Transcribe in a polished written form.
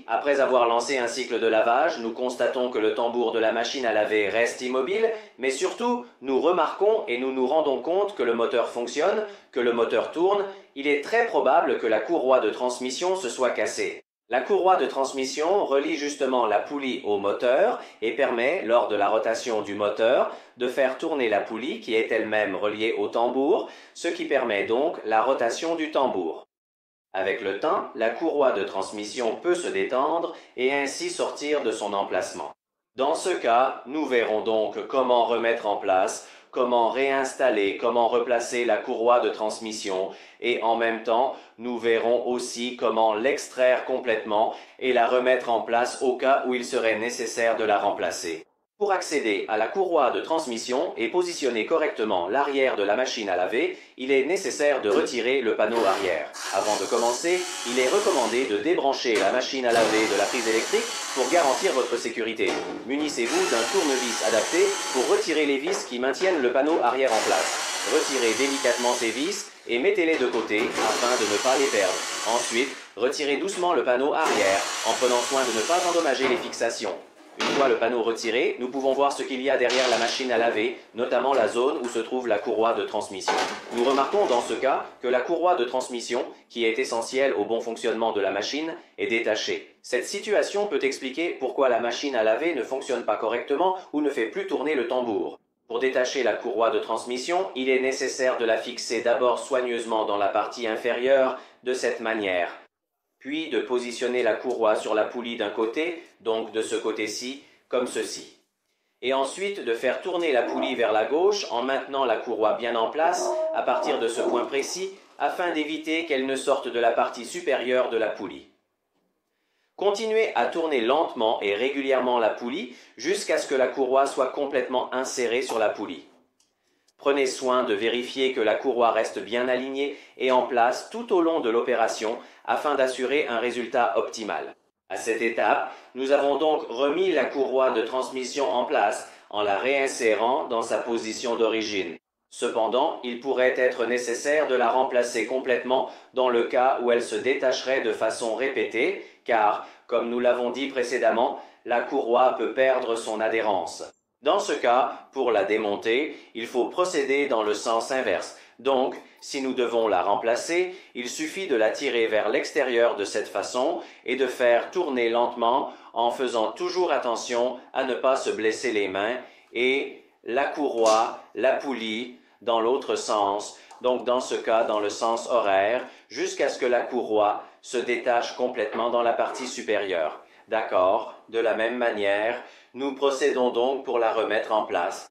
Ainsi, après avoir lancé un cycle de lavage, nous constatons que le tambour de la machine à laver reste immobile, mais surtout, nous remarquons et nous nous rendons compte que le moteur fonctionne, que le moteur tourne. Il est très probable que la courroie de transmission se soit cassée. La courroie de transmission relie justement la poulie au moteur et permet, lors de la rotation du moteur, de faire tourner la poulie qui est elle-même reliée au tambour, ce qui permet donc la rotation du tambour. Avec le temps, la courroie de transmission peut se détendre et ainsi sortir de son emplacement. Dans ce cas, nous verrons donc comment remettre en place, comment réinstaller, comment replacer la courroie de transmission et en même temps, nous verrons aussi comment l'extraire complètement et la remettre en place au cas où il serait nécessaire de la remplacer. Pour accéder à la courroie de transmission et positionner correctement l'arrière de la machine à laver, il est nécessaire de retirer le panneau arrière. Avant de commencer, il est recommandé de débrancher la machine à laver de la prise électrique pour garantir votre sécurité. Munissez-vous d'un tournevis adapté pour retirer les vis qui maintiennent le panneau arrière en place. Retirez délicatement ces vis et mettez-les de côté afin de ne pas les perdre. Ensuite, retirez doucement le panneau arrière en prenant soin de ne pas endommager les fixations. Une fois le panneau retiré, nous pouvons voir ce qu'il y a derrière la machine à laver, notamment la zone où se trouve la courroie de transmission. Nous remarquons dans ce cas que la courroie de transmission, qui est essentielle au bon fonctionnement de la machine, est détachée. Cette situation peut expliquer pourquoi la machine à laver ne fonctionne pas correctement ou ne fait plus tourner le tambour. Pour détacher la courroie de transmission, il est nécessaire de la fixer d'abord soigneusement dans la partie inférieure de cette manière, puis de positionner la courroie sur la poulie d'un côté, donc de ce côté-ci, comme ceci. Et ensuite de faire tourner la poulie vers la gauche en maintenant la courroie bien en place à partir de ce point précis afin d'éviter qu'elle ne sorte de la partie supérieure de la poulie. Continuez à tourner lentement et régulièrement la poulie jusqu'à ce que la courroie soit complètement insérée sur la poulie. Prenez soin de vérifier que la courroie reste bien alignée et en place tout au long de l'opération afin d'assurer un résultat optimal. À cette étape, nous avons donc remis la courroie de transmission en place en la réinsérant dans sa position d'origine. Cependant, il pourrait être nécessaire de la remplacer complètement dans le cas où elle se détacherait de façon répétée, car, comme nous l'avons dit précédemment, la courroie peut perdre son adhérence. Dans ce cas, pour la démonter, il faut procéder dans le sens inverse. Donc, si nous devons la remplacer, il suffit de la tirer vers l'extérieur de cette façon et de faire tourner lentement en faisant toujours attention à ne pas se blesser les mains et la courroie, la poulie, dans l'autre sens, donc dans ce cas dans le sens horaire, jusqu'à ce que la courroie se détache complètement dans la partie supérieure. D'accord, de la même manière, nous procédons donc pour la remettre en place.